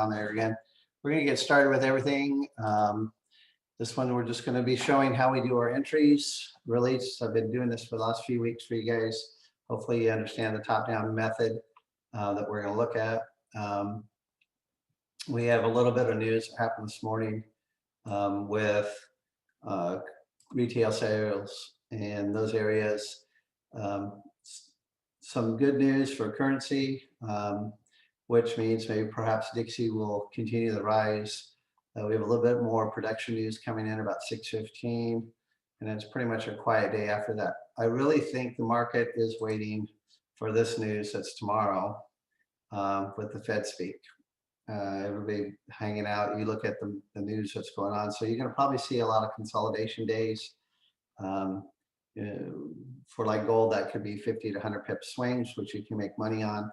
on there again. We're going to get started with everything. This one, we're just going to be showing how we do our entries. Really, I've been doing this for the last few weeks for you guys. Hopefully you understand the top-down method that we're going to look at. We have a little bit of news that happened this morning with retail sales and those areas. Some good news for currency, which means maybe perhaps Dixie will continue the rise. We have a little bit more production news coming in about 6:15, and it's pretty much a quiet day after that. I really think the market is waiting for this news that's tomorrow with the Fed speak. Everybody hanging out. You look at the news that's going on, so you're going to probably see a lot of consolidation days. For like gold, that could be 50 to 100 pip swings, which you can make money on,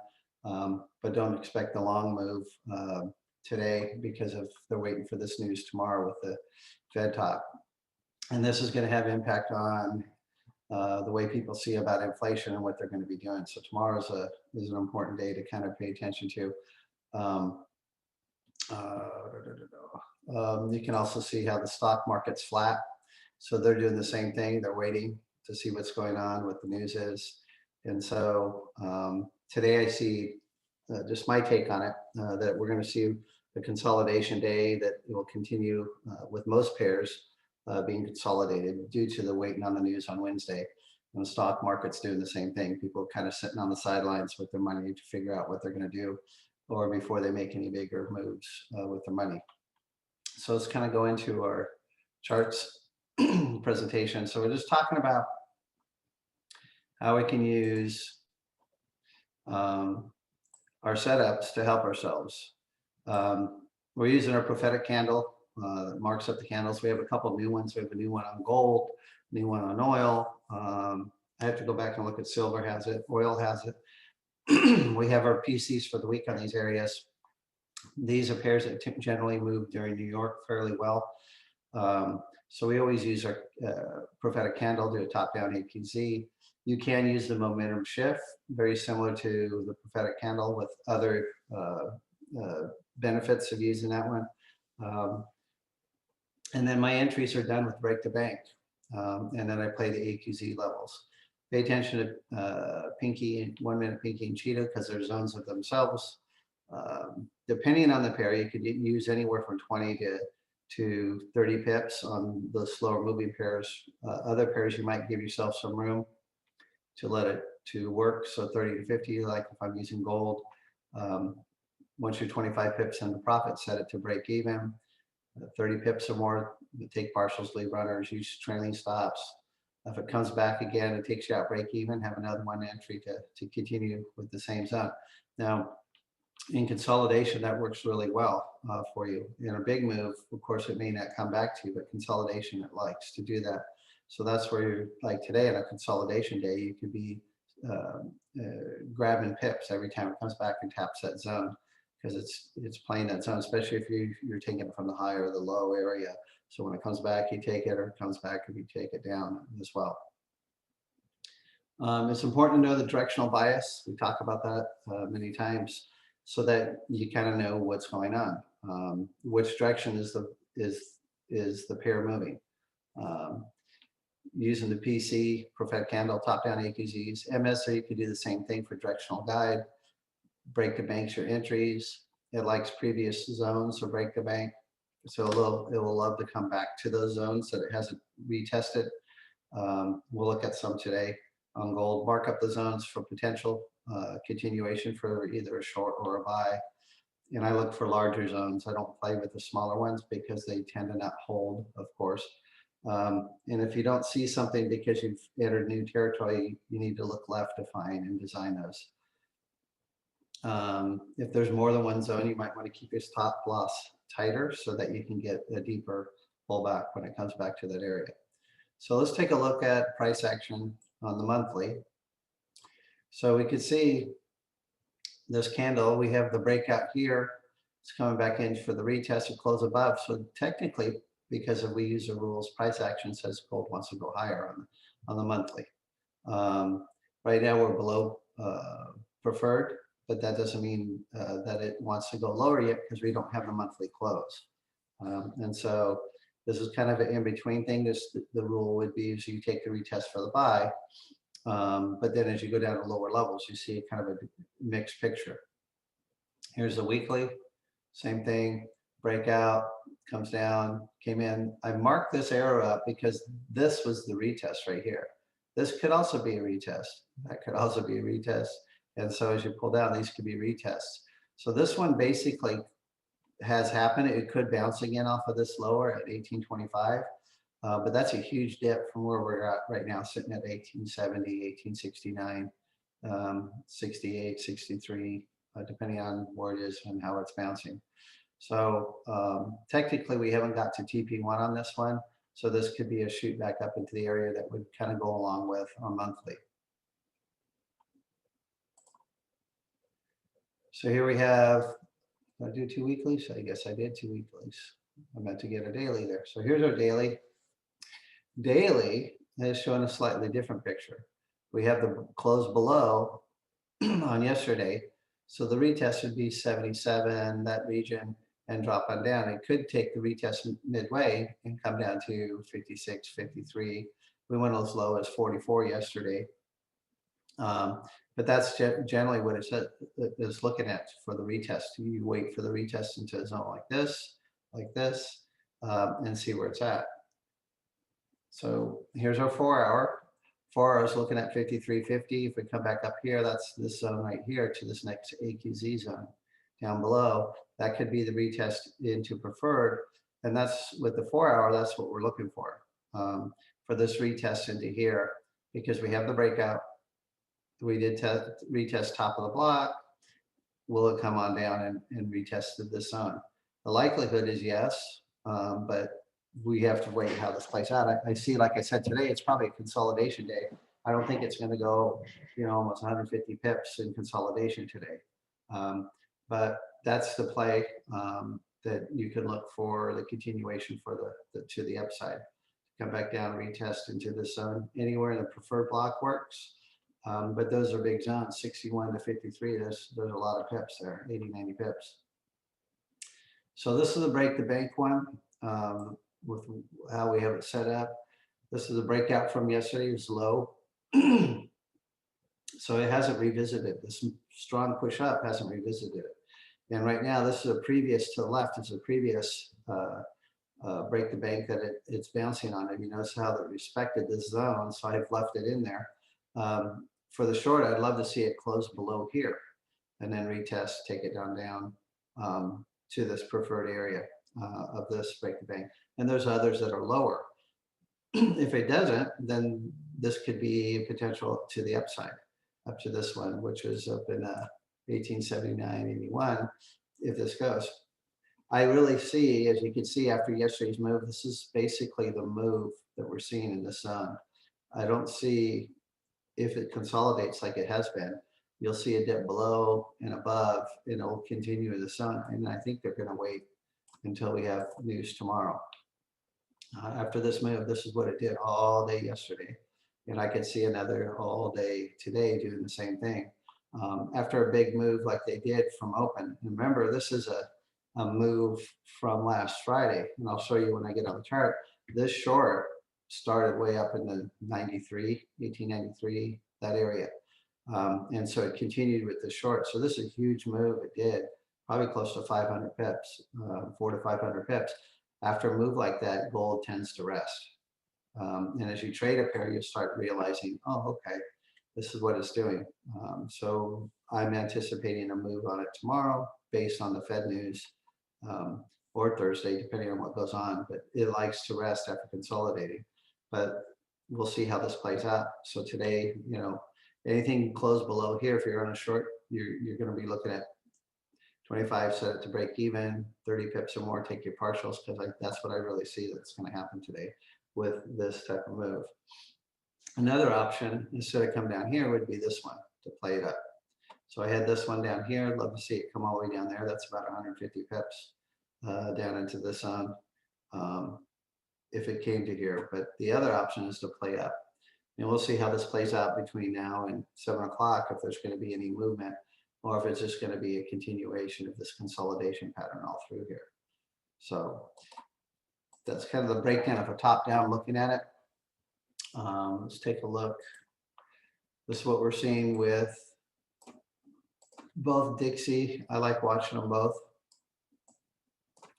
but don't expect the long move today because of they're waiting for this news tomorrow with the Fed talk. And this is going to have impact on the way people see about inflation and what they're going to be doing. So tomorrow is an important day to kind of pay attention to. You can also see how the stock market's flat. So they're doing the same thing. They're waiting to see what's going on, what the news is. And so today I see just my take on it, that we're going to see a consolidation day that will continue with most pairs being consolidated due to the waiting on the news on Wednesday. And the stock market's doing the same thing. People kind of sitting on the sidelines with their money to figure out what they're going to do, or before they make any bigger moves with their money. So let's kind of go into our charts presentation. So we're just talking about how we can use our setups to help ourselves. We're using our prophetic candle that marks up the candles. We have a couple of new ones. We have a new one on gold, new one on oil. I have to go back and look at silver has it, oil has it. We have our PCs for the week on these areas. These are pairs that generally move during New York fairly well. So we always use our prophetic candle, do a top-down AQZ. You can use the momentum shift, very similar to the prophetic candle, with other benefits of using that one. And then my entries are done with break the bank. And then I play the AQZ levels. Pay attention to pinky, 1 minute pinky and cheetah, because they're zones of themselves. Depending on the pair, you could use anywhere from 20 to 30 pips on the slower moving pairs. Other pairs, you might give yourself some room to let it to work. So 30 to 50, like if I'm using gold, once you're 25 pips in the profit, set it to break even. 30 pips or more, take partials, leave runners, use trailing stops. If it comes back again, it takes you out break even, have another one entry to continue with the same zone. Now, in consolidation, that works really well for you. In a big move, of course, it may not come back to you, but consolidation, it likes to do that. So that's where you're, like today on a consolidation day, you could be grabbing pips every time it comes back and taps that zone, because it's playing that zone, especially if you're taking it from the high or the low area. So when it comes back, you take it, or it comes back, and you take it down as well. It's important to know the directional bias. We talk about that many times, so that you kind of know what's going on. Which direction is the pair moving? Using the PC, prophetic candle, top-down AQZs. MSR, you could do the same thing for directional guide. Break the banks, your entries. It likes previous zones, so break the bank. So it will love to come back to those zones that it hasn't retested. We'll look at some today on gold. Mark up the zones for potential continuation for either a short or a buy. And I look for larger zones. I don't play with the smaller ones because they tend to not hold, of course. And if you don't see something because you've entered new territory, you need to look left to find and design those. If there's more than one zone, you might want to keep your stop loss tighter so that you can get a deeper pullback when it comes back to that area. So let's take a look at price action on the monthly. So we could see this candle, we have the breakout here. It's coming back in for the retest and close above. So technically, because if we use the rules, price action says gold wants to go higher on the monthly. Right now we're below preferred. but that doesn't mean that it wants to go lower yet because we don't have the monthly close. And so this is kind of an in-between thing. The rule would be is you take the retest for the buy, but then as you go down to lower levels, you see kind of a mixed picture. Here's the weekly, same thing, breakout, comes down, came in. I marked this arrow up because this was the retest right here. This could also be a retest. That could also be a retest. And so as you pull down, these could be retests. So this one basically has happened. It could bounce again off of this lower at 1825. But that's a huge dip from where we're at right now, sitting at 1870, 1869, 68, 63, depending on where it is and how it's bouncing. So technically, we haven't got to TP1 on this one. So this could be a shoot back up into the area that would kind of go along with our monthly. So here we have, did I do 2 weeklies? I guess I did 2 weeklies. I meant to get a daily there. So here's our daily. Daily is showing a slightly different picture. We have the close below on yesterday. So the retest would be 77, that region, and drop on down. It could take the retest midway and come down to 56, 53. We went as low as 44 yesterday. But that's generally what it is looking at for the retest. You wait for the retest into a zone like this, and see where it's at. So here's our 4 hour. 4 hours looking at 53.50. If we come back up here, that's this zone right here to this next AQZ zone down below. That could be the retest into preferred. And that's with the 4 hour, that's what we're looking for this retest into here, because we have the breakout. We did retest top of the block. Will it come on down and retest this zone? The likelihood is yes, but we have to wait how this plays out. I see, like I said today, it's probably a consolidation day. I don't think it's going to go, almost 150 pips in consolidation today. But that's the play that you can look for the continuation for to the upside. Come back down, retest into this zone. Anywhere in the preferred block works. But those are big zones, 61 to 53. There's a lot of pips there, 80, 90 pips. So this is a break the bank one. With how we have it set up. This is a breakout from yesterday, it was low. So it hasn't revisited. This strong push up hasn't revisited it. And right now, this is a previous to the left, is a previous break the bank that it's bouncing on. And you notice how it respected this zone, so I've left it in there. For the short, I'd love to see it close below here and then retest, take it down to this preferred area of this break the bank. And there's others that are lower. If it doesn't, then this could be potential to the upside, up to this one, which is up in 1879, 81, if this goes. I really see, as you can see after yesterday's move, this is basically the move that we're seeing in the sun. I don't see, if it consolidates like it has been, you'll see a dip below and above, and it'll continue in the sun. And I think they're going to wait until we have news tomorrow. After this move, this is what it did all day yesterday. And I could see another all day today doing the same thing. After a big move like they did from open. And remember, this is a move from last Friday. And I'll show you when I get on the chart. This short started way up in the 1893, that area. And so it continued with the short. So this is a huge move it did. Probably close to 500 pips, 400 to 500 pips. After a move like that, gold tends to rest. And as you trade a pair, you start realizing, oh, okay, this is what it's doing. So I'm anticipating a move on it tomorrow based on the Fed news, or Thursday, depending on what goes on. But it likes to rest after consolidating. But we'll see how this plays out. So today, anything closed below here, if you're on a short, you're going to be looking at 25, set it to break even, 30 pips or more, take your partials, because that's what I really see that's going to happen today with this type of move. Another option, instead of come down here, would be this one to play it up. So I had this one down here. I'd love to see it come all the way down there. That's about 150 pips down into this zone if it came to here. But the other option is to play up. And we'll see how this plays out between now and 7 o'clock, if there's going to be any movement. or if it's just going to be a continuation of this consolidation pattern all through here. So that's kind of the breakdown of a top-down looking at it. Let's take a look. This is what we're seeing with both Dixie. I like watching them both.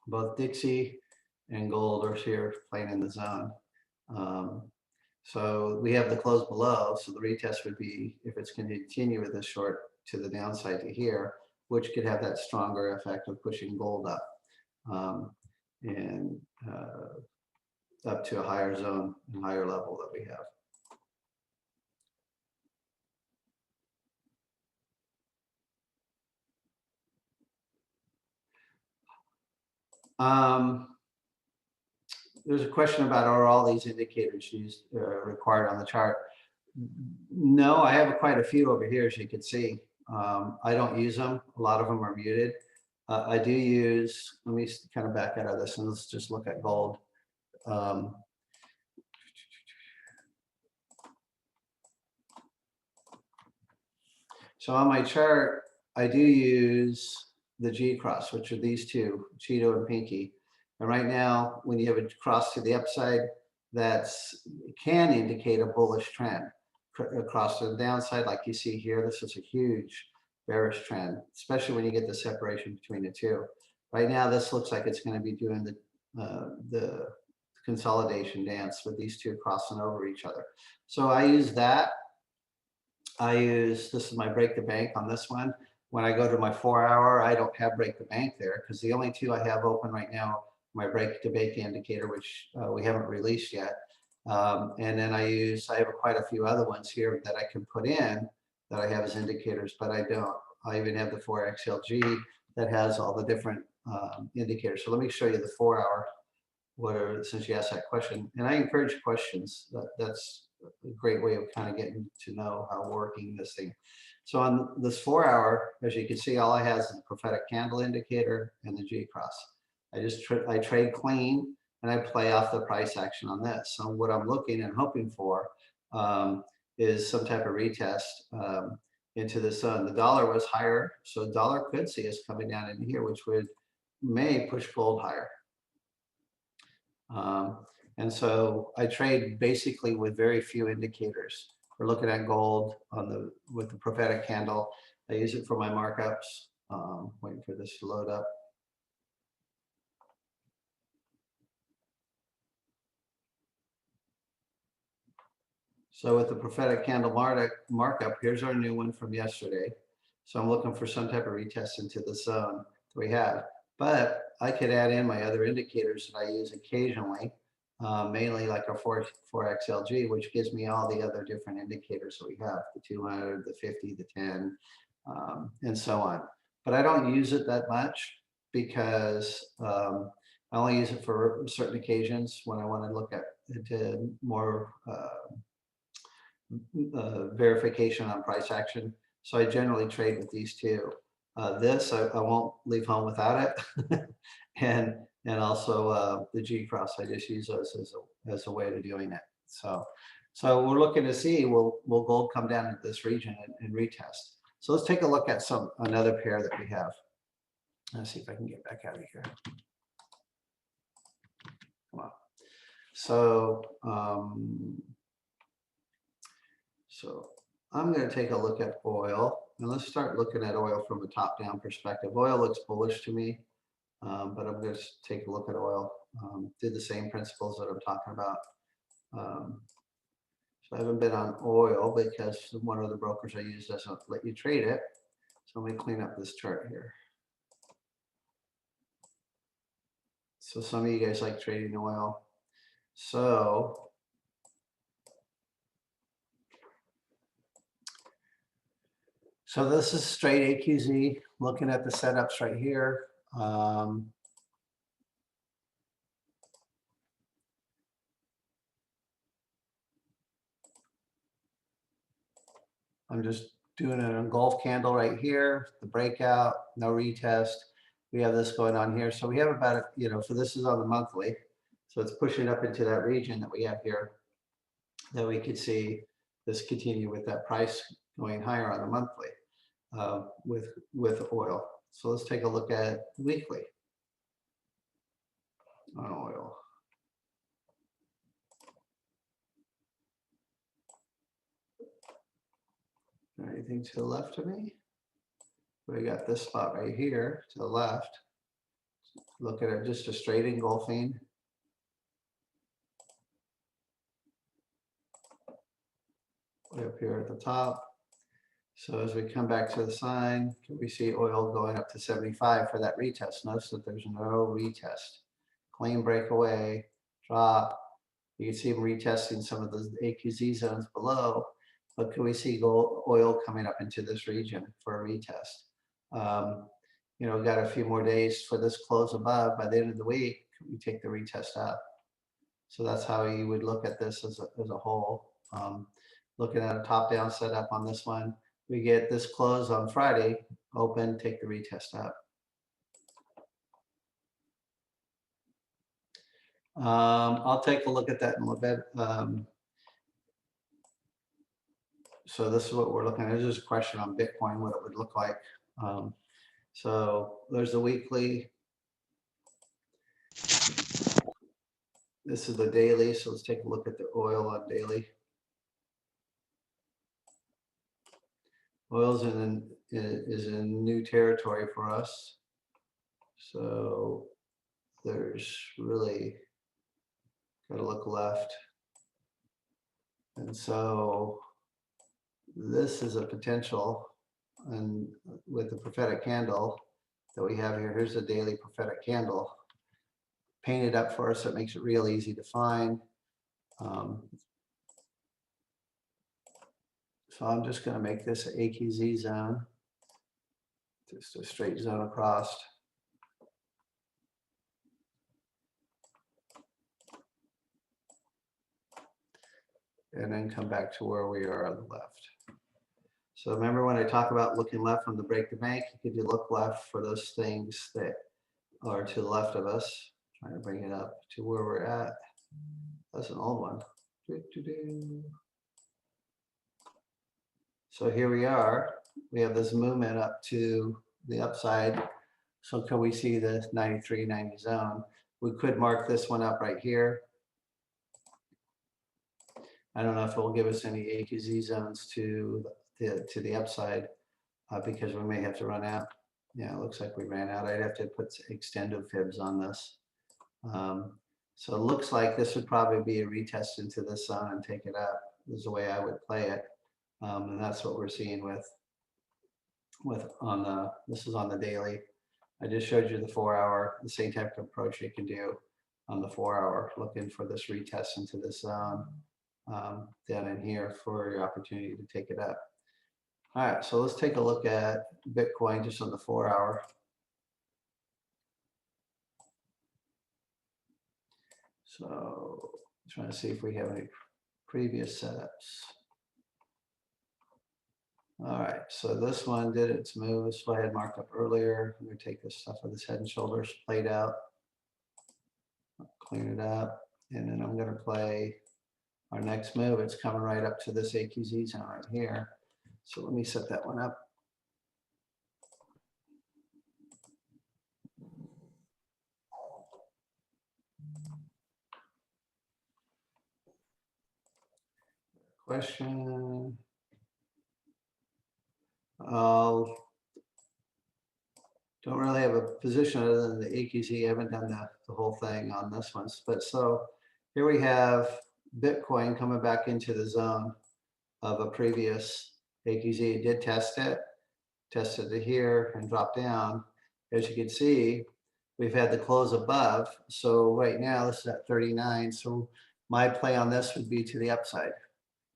Both Dixie and gold are here playing in the zone. So we have the close below. So the retest would be if it's going to continue with this short to the downside to here, which could have that stronger effect of pushing gold up and up to a higher zone and higher level that we have. There's a question about are all these indicators used required on the chart? No, I have quite a few over here, as you can see. I don't use them. A lot of them are muted. I do use, let me kind of back out of this and let's just look at gold. So on my chart, I do use the G cross, which are these two, Cheeto and Pinky. And right now, when you have a cross to the upside, that's can indicate a bullish trend. Across to the downside, like you see here, this is a huge bearish trend, especially when you get the separation between the two. Right now, this looks like it's going to be doing the consolidation dance with these two crossing over each other. So I use that. This is my break the bank on this one. When I go to my 4-hour, I don't have break the bank there because the only two I have open right now, my break to bank indicator, which we haven't released yet. And then I have quite a few other ones here that I can put in that I have as indicators, but I don't. I even have the Forex LG that has all the different indicators. So let me show you the 4-hour, since you asked that question. And I encourage questions. That's a great way of kind of getting to know how working this thing. So on this 4-hour, as you can see, all I have is the prophetic candle indicator and the G cross. I trade clean and I play off the price action on this. So what I'm looking and hoping for is some type of retest into the sun. The dollar was higher, so the dollar could see us coming down in here, which may push gold higher. And so I trade basically with very few indicators. We're looking at gold with the prophetic candle. I use it for my markups. Waiting for this to load up. So with the prophetic candle markup, here's our new one from yesterday. So I'm looking for some type of retest into the zone that we have. But I could add in my other indicators that I use occasionally, mainly like our Forex LG, which gives me all the other different indicators that we have, the 200, the 50, the 10, and so on. But I don't use it that much because I only use it for certain occasions when I want to look at into more verification on price action. So I generally trade with these two. This I won't leave home without it, and also the G cross. I just use those as a way of doing it. So we're looking to see will gold come down into this region and retest. So let's take a look at another pair that we have. Let's see if I can get back out of here. Come on. So I'm going to take a look at oil, and let's start looking at oil from a top-down perspective. Oil looks bullish to me, but I'm going to take a look at oil. Do the same principles that I'm talking about. So I haven't been on oil because one of the brokers I use doesn't let you trade it. So let me clean up this chart here. So some of you guys like trading oil. So this is straight AQZ, looking at the setups right here. I'm just doing an engulf candle right here, the breakout, no retest. We have this going on here. So we have about, so this is on the monthly. So it's pushing up into that region that we have here that we could see this continue with that price going higher on the monthly. with oil. So let's take a look at weekly on oil. Anything to the left of me? We got this spot right here to the left. Look at it, just a straight engulfing. Way up here at the top. So as we come back to the sign, we see oil going up to 75 for that retest. Notice that there's no retest. Clean breakaway, drop. You can see them retesting some of the AQZ zones below, but can we see oil coming up into this region for a retest? You know, we've got a few more days for this close above. By the end of the week, we take the retest up. So that's how you would look at this as a whole. Looking at a top-down setup on this one, we get this close on Friday, open, take the retest up. I'll take a look at that in a little bit. So this is what we're looking at. There's just a question on Bitcoin, what it would look like. So there's the weekly. This is the daily. So let's take a look at the oil on daily. Oil's is in new territory for us. So there's really got to look left. And so this is a potential, and with the prophetic candle that we have here, here's a daily prophetic candle painted up for us. So it makes it real easy to find. So I'm just going to make this an AQZ zone, just a straight zone across. And then come back to where we are on the left. So remember when I talk about looking left on the break the bank, you could look left for those things that are to the left of us. Trying to bring it up to where we're at. That's an old one. So here we are. We have this movement up to the upside. So can we see the 93, 90 zone? We could mark this one up right here. I don't know if it will give us any AQZ zones to the upside because we may have to run out. Yeah, it looks like we ran out. I'd have to put extendo fibs on this. So it looks like this would probably be a retest into this zone and take it up. This is the way I would play it. And that's what we're seeing this is on the daily. I just showed you the 4 hour, the same type of approach you can do on the 4 hour, looking for this retest into this zone down in here for your opportunity to take it up. All right, so let's take a look at Bitcoin just on the 4 hour. So trying to see if we have any previous setups. All right, so this one did its move. This is what I had marked up earlier. I'm going to take this stuff with this head and shoulders played out, clean it up, and then I'm going to play our next move. It's coming right up to this AQZ zone right here. So let me set that one up. Question. Don't really have a position other than the AQZ. I haven't done the whole thing on this one. But so here we have Bitcoin coming back into the zone of a previous AQZ. It did test it, tested to here and dropped down. As you can see, we've had the close above. So right now this is at 39. So my play on this would be to the upside.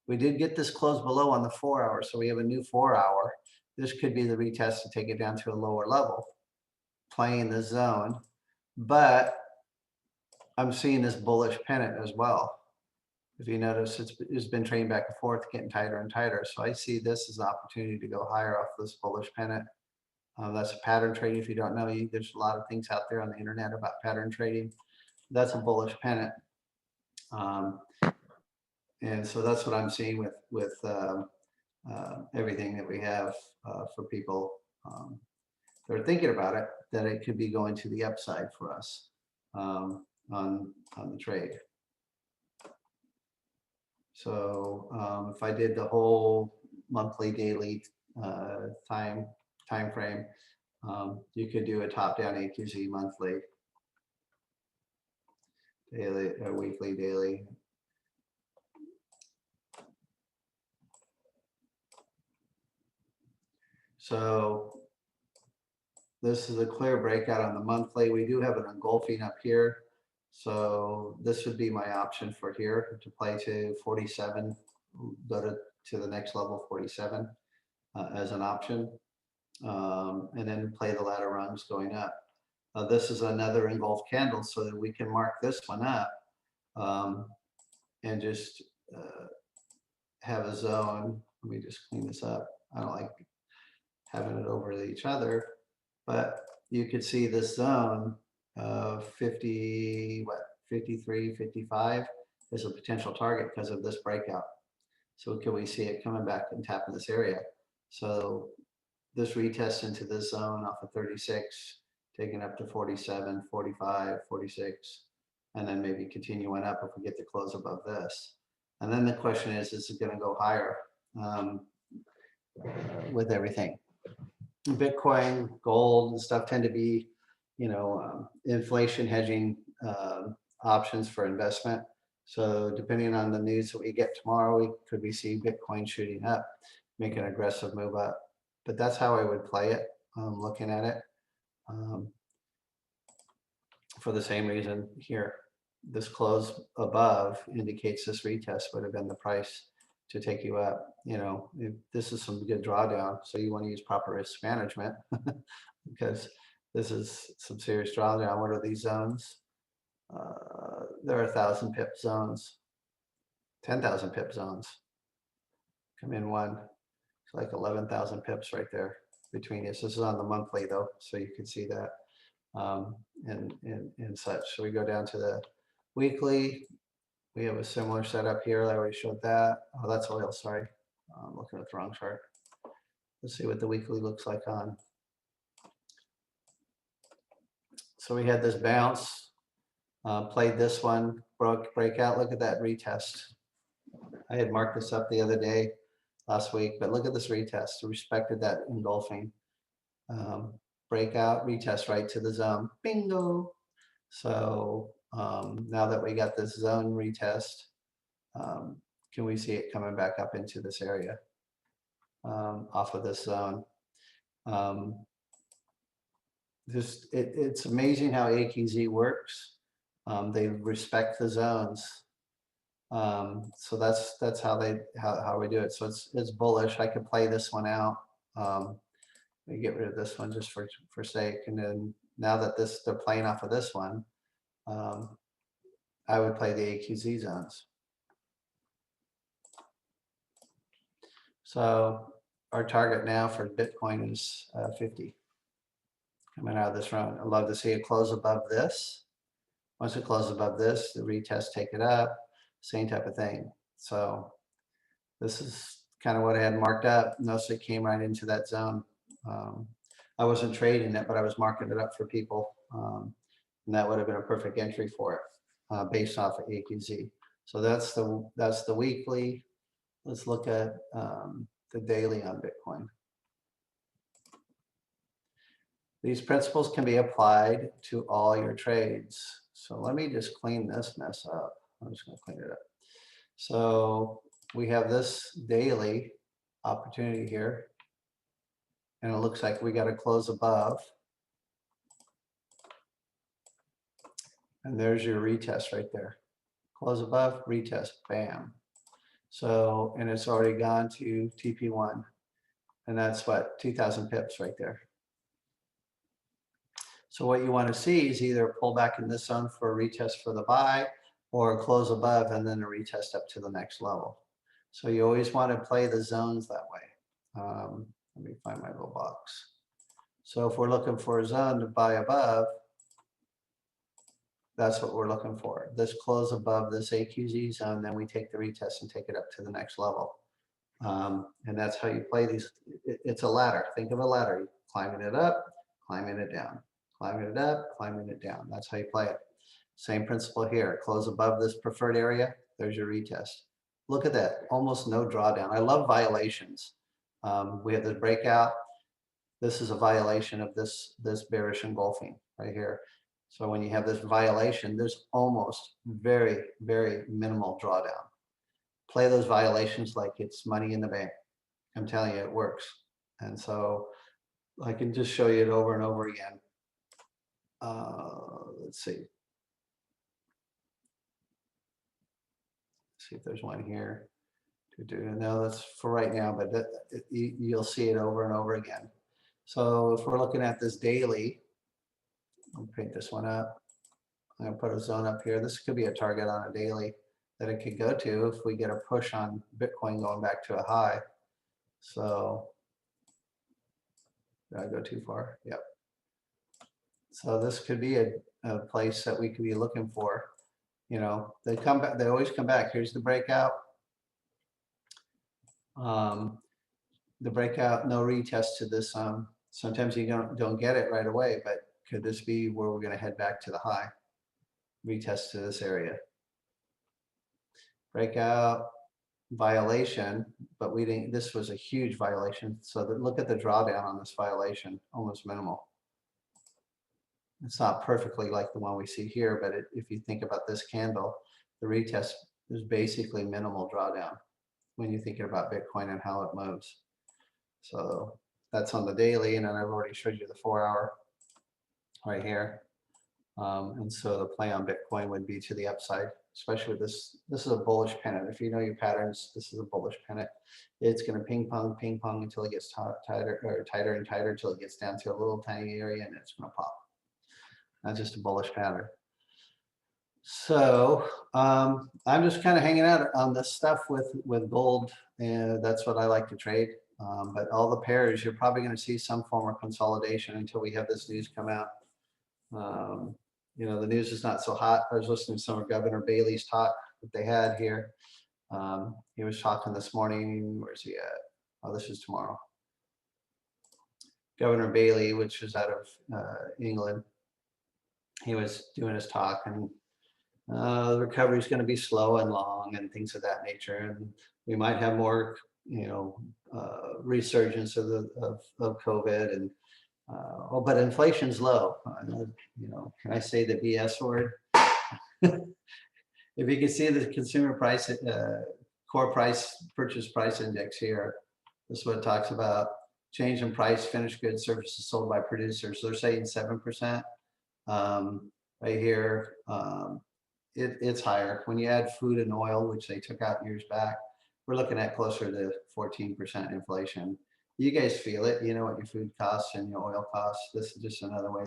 We did get this close below on the 4 hour. So we have a new 4 hour. This could be the retest to take it down to a lower level, playing the zone. But I'm seeing this bullish pennant as well. If you notice, it's been trading back and forth, getting tighter and tighter. So I see this as an opportunity to go higher off this bullish pennant. That's a pattern trading. If you don't know, there's a lot of things out there on the internet about pattern trading. That's a bullish pennant. And so that's what I'm seeing with everything that we have for people that are thinking about it, that it could be going to the upside for us on the trade. So if I did the whole monthly, daily time frame, you could do a top-down AQZ monthly, daily, weekly, daily. So this is a clear breakout on the monthly. We do have an engulfing up here. So this would be my option for here to play to 47, go to the next level, 47 as an option. And then play the ladder rungs going up. This is another engulfed candle so that we can mark this one up and just have a zone. Let me just clean this up. I don't like having it over each other, but you could see this zone of 50, what, 53, 55 is a potential target because of this breakout. So can we see it coming back and tapping this area? So this retest into this zone off of 36, taking up to 47, 45, 46, and then maybe continuing up if we get to close above this. And then the question is it going to go higher with everything? Bitcoin, gold, and stuff tend to be, inflation hedging options for investment. So depending on the news that we get tomorrow, could we see Bitcoin shooting up, make an aggressive move up? But that's how I would play it, looking at it. For the same reason here, this close above indicates this retest would have been the price to take you up. This is some good drawdown, so you want to use proper risk management because this is some serious drawdown. What are these zones? There are 1,000 pip zones, 10,000 pip zones. Come in one. It's like 11,000 pips right there between us. This is on the monthly though, so you can see that and such. So we go down to the weekly. We have a similar setup here. I already showed that. Oh, that's oil, sorry. I'm looking at the wrong chart. Let's see what the weekly looks like on. So we had this bounce, played this one, breakout. Look at that retest. I had marked this up the other day, last week, but look at this retest. Respected that engulfing. Breakout, retest right to the zone. Bingo. So now that we got this zone retest, can we see it coming back up into this area off of this zone? It's amazing how AQZ works. They respect the zones. So that's how we do it. So it's bullish. I could play this one out. We get rid of this one just for sake. And then now that they're playing off of this one, I would play the AQZ zones. So our target now for Bitcoin is 50. Coming out of this round, I'd love to see it close above this. Once it closes above this, the retest, take it up, same type of thing. So this is kind of what I had marked up. Notice it came right into that zone. I wasn't trading it, but I was marking it up for people. And that would have been a perfect entry for it based off of AQZ. So that's the weekly. Let's look at the daily on Bitcoin. These principles can be applied to all your trades. So let me just clean this mess up. I'm just going to clean it up. So we have this daily opportunity here. And it looks like we got to close above. And there's your retest right there. Close above, retest, bam. So, and it's already gone to TP1. And that's what, 2,000 pips right there. So what you want to see is either pull back in this zone for a retest for the buy or close above and then a retest up to the next level. So you always want to play the zones that way. Let me find my little box. So if we're looking for a zone to buy above, that's what we're looking for. This close above this AQZ zone, then we take the retest and take it up to the next level. And that's how you play these. It's a ladder. Think of a ladder. You're climbing it up, climbing it down, climbing it up, climbing it down. That's how you play it. Same principle here. Close above this preferred area. There's your retest. Look at that. Almost no drawdown. I love violations. We have the breakout. This is a violation of this bearish engulfing right here. So when you have this violation, there's almost very, very minimal drawdown. Play those violations like it's money in the bank. I'm telling you, it works. And so I can just show you it over and over again. Let's see. See if there's one here. No, that's for right now, but you'll see it over and over again. So if we're looking at this daily, I'll paint this one up. I'm gonna put a zone up here. This could be a target on a daily that it could go to if we get a push on Bitcoin going back to a high. So did I go too far? Yep. So this could be a place that we could be looking for. You know, they come back, they always come back. Here's the breakout. The breakout, no retest to this. Sometimes you don't get it right away, but could this be where we're going to head back to the high? Retest to this area. Breakout, violation, but we didn't. This was a huge violation. So look at the drawdown on this violation, almost minimal. It's not perfectly like the one we see here, but if you think about this candle, the retest is basically minimal drawdown when you're thinking about Bitcoin and how it moves. So that's on the daily, and then I've already showed you the 4-hour right here. And so the play on Bitcoin would be to the upside, especially with this. This is a bullish pennant. If you know your patterns, this is a bullish pennant. It's going to ping pong until it gets tighter and tighter until it gets down to a little tiny area, and it's going to pop. That's just a bullish pattern. So I'm just kind of hanging out on this stuff with gold, and that's what I like to trade. But all the pairs, you're probably going to see some form of consolidation until we have this news come out. You know, the news is not so hot. I was listening to some of Governor Bailey's talk that they had here. He was talking this morning. Where's he at? Oh, this is tomorrow. Governor Bailey, which is out of England, he was doing his talk, and the recovery is going to be slow and long and things of that nature. And we might have more, you know, resurgence of COVID, and but inflation's low. You know, can I say the BS word? If you can see the consumer price, core price, purchase price index here, this is what it talks about. Change in price, finished goods, services sold by producers. So they're saying 7%. Right here, it's higher. When you add food and oil, which they took out years back, we're looking at closer to 14% inflation. You guys feel it. You know what your food costs and your oil costs. This is just another way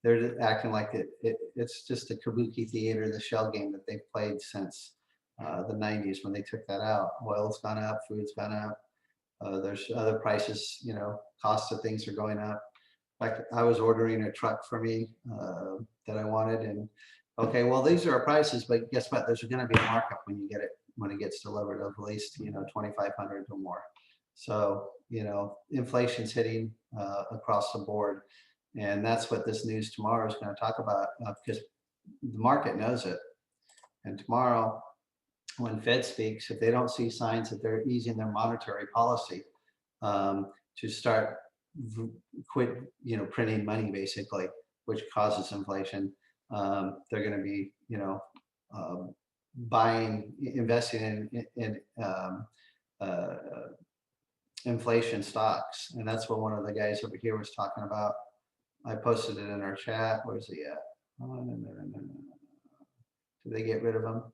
they're acting like it's just a kabuki theater, the shell game that they've played since the 90s when they took that out. Oil's gone up, food's gone up. There's other prices, you know, costs of things are going up. Like I was ordering a truck for me that I wanted, and okay, well, these are our prices, but guess what? There's going to be a markup when you get it, when it gets delivered, of at least, you know, 2,500 or more. So, you know, inflation's hitting across the board. And that's what this news tomorrow is going to talk about, because the market knows it. And tomorrow, when Fed speaks, if they don't see signs that they're easing their monetary policy to start quit, you know, printing money basically, which causes inflation, they're going to be, you know, investing in inflation stocks. And that's what one of the guys over here was talking about. I posted it in our chat. Where's he at? Oh, no. Did they get rid of him?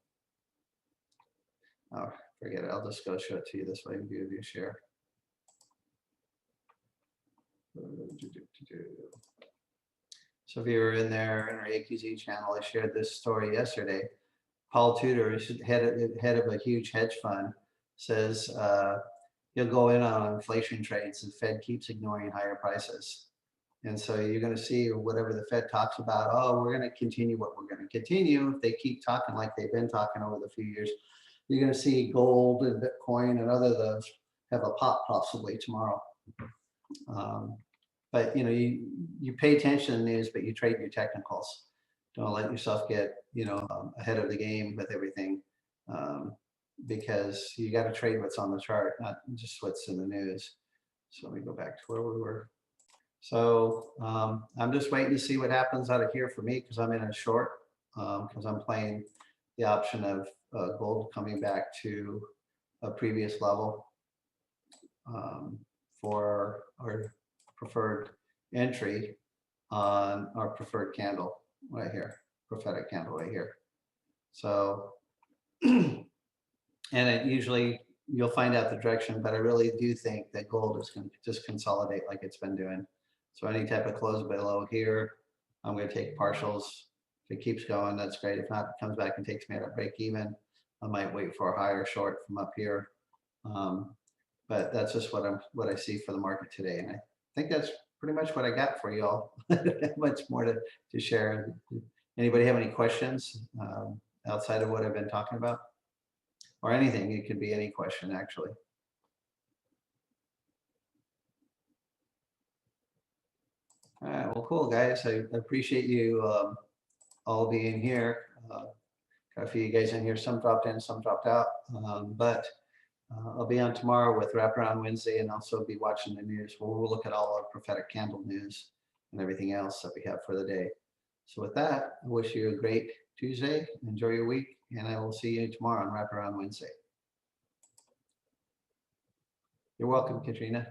Oh, forget it. I'll just go show it to you this way and view share. So if you were in there in our AQZ channel, I shared this story yesterday. Paul Tudor, head of a huge hedge fund, says he'll go in on inflation trades. The Fed keeps ignoring higher prices. And so you're going to see whatever the Fed talks about, oh, we're going to continue what we're going to continue. If they keep talking like they've been talking over the few years, you're going to see gold and Bitcoin and other those have a pop possibly tomorrow. But you know, you pay attention to the news, but you trade your technicals. Don't let yourself get, you know, ahead of the game with everything, because you got to trade what's on the chart, not just what's in the news. So let me go back to where we were. So I'm just waiting to see what happens out of here for me, because I'm in a short, because I'm playing the option of gold coming back to a previous level for our preferred entry on our preferred candle right here, prophetic candle right here. So, and it usually you'll find out the direction, but I really do think that gold is going to just consolidate like it's been doing. So any type of close below here, I'm going to take partials. If it keeps going, that's great. If not, it comes back and takes me at a break even. I might wait for a higher short from up here. But that's just what I see for the market today. And I think that's pretty much what I got for y'all. Much more to share. Anybody have any questions outside of what I've been talking about? Or anything, it could be any question actually. All right, well, cool guys. I appreciate you all being here. Got a few of you guys in here, some dropped in, some dropped out. But I'll be on tomorrow with Wraparound Wednesday, and also be watching the news. We'll look at all our prophetic candle news and everything else that we have for the day. So with that, I wish you a great Tuesday. Enjoy your week, and I will see you tomorrow on Wraparound Wednesday. You're welcome, Katrina.